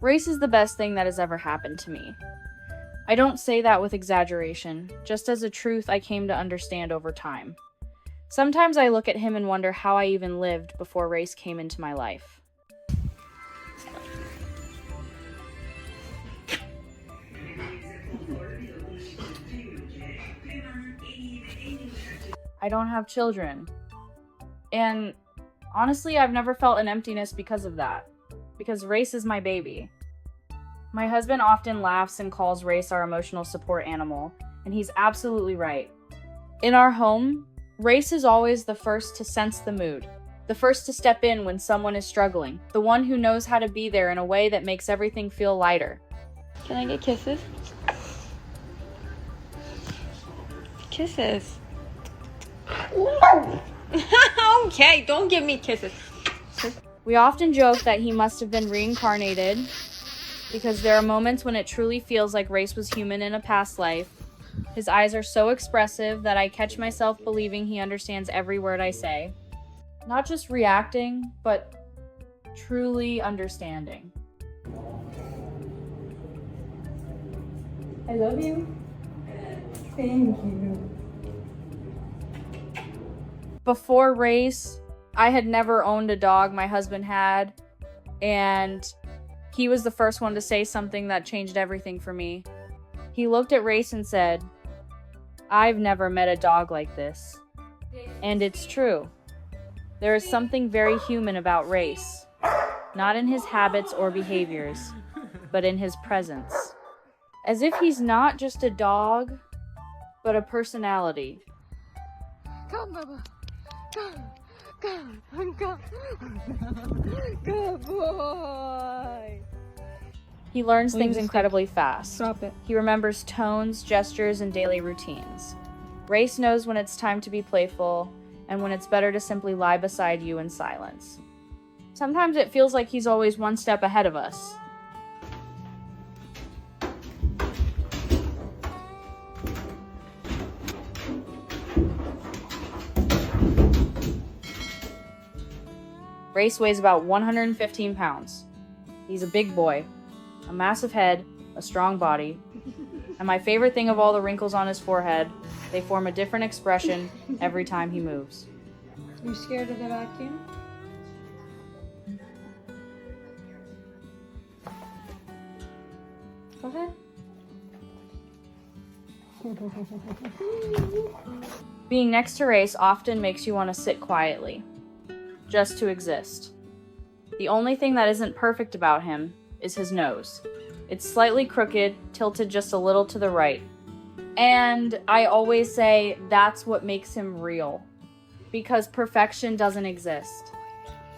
Race is the best thing that has ever happened to me. I don't say that with exaggeration, just as a truth I came to understand over time. Sometimes I look at him and wonder how I even lived before race came into my life. I don't have children. And honestly, I've never felt an emptiness because of that. Because Race is my baby. My husband often laughs and calls Race our emotional support animal, and he's absolutely right. In our home, Race is always the first to sense the mood, the first to step in when someone is struggling, the one who knows how to be there in a way that makes everything feel lighter. Can I get kisses? Kisses. Okay, don't give me kisses. We often joke that he must have been reincarnated because there are moments when it truly feels like Race was human in a past life. His eyes are so expressive that I catch myself believing he understands every word I say. Not just reacting, but truly understanding. I love you. Thank you. Before Race, I had never owned a dog. My husband had, and he was the first one to say something that changed everything for me. He looked at Race and said, "I've never met a dog like this." And it's true. There is something very human about Race, not in his habits or behaviors, but in his presence. As if he's not just a dog, but a personality. Come, Bubba. Come. Good boy. He learns things incredibly fast. Stop it. He remembers tones, gestures, and daily routines. Race knows when it's time to be playful and when it's better to simply lie beside you in silence. Sometimes it feels like he's always one step ahead of us. Race weighs about 115 pounds. He's a big boy, a massive head, a strong body, and my favorite thing of all the wrinkles on his forehead, they form a different expression every time he moves. You scared of the vacuum? Go ahead. Being next to Race often makes you want to sit quietly, just to exist. The only thing that isn't perfect about him is his nose. It's slightly crooked, tilted just a little to the right. And I always say that's what makes him real, because perfection doesn't exist.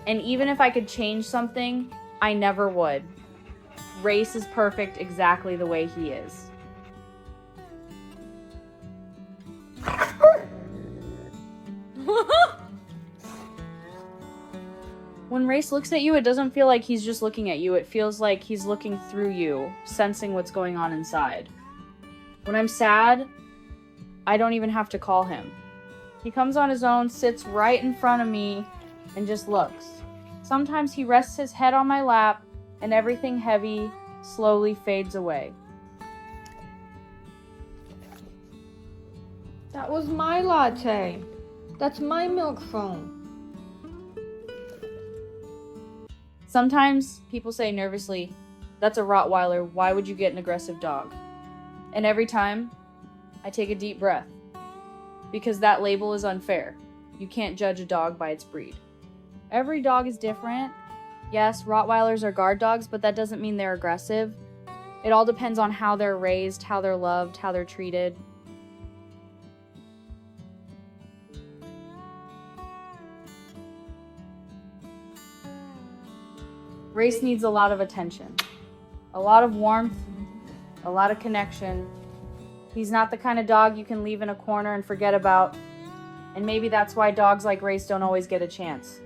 And even if I could change something, I never would. Race is perfect exactly the way he is. When Race looks at you, it doesn't feel like he's just looking at you. It feels like he's looking through you, sensing what's going on inside. When I'm sad, I don't even have to call him. He comes on his own, sits right in front of me, and just looks. Sometimes he rests his head on my lap, and everything heavy slowly fades away. That was my latte. That's my milk phone. Sometimes people say nervously, "That's a Rottweiler, why would you get an aggressive dog?" And every time, I take a deep breath. Because that label is unfair. You can't judge a dog by its breed. Every dog is different. Yes, Rottweilers are guard dogs, but that doesn't mean they're aggressive. It all depends on how they're raised, how they're loved, how they're treated. Race needs a lot of attention, a lot of warmth, a lot of connection. He's not the kind of dog you can leave in a corner and forget about, and maybe that's why dogs like Race don't always get a chance.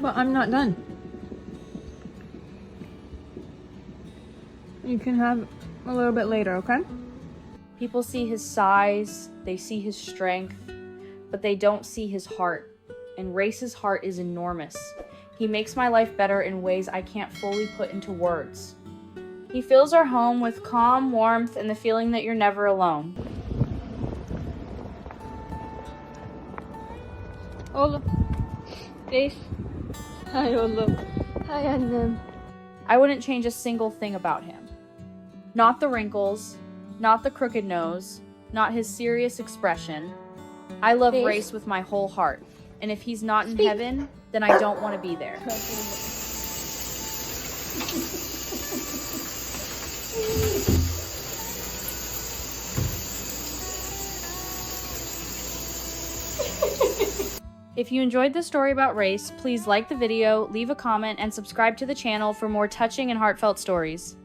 But I'm not done. You can have a little bit later, okay? People see his size, they see his strength, but they don't see his heart. And Race's heart is enormous. He makes my life better in ways I can't fully put into words. He fills our home with calm, warmth, and the feeling that you're never alone. Oğlum. Reis. Hay oğlum. Hay annem. I wouldn't change a single thing about him. Not the wrinkles, not the crooked nose, not his serious expression. I love Reis. Race with my whole heart, and if he's not in Speak. heaven, then I don't want to be there. If you enjoyed this story about Race, please like the video, leave a comment, and subscribe to the channel for more touching and heartfelt stories.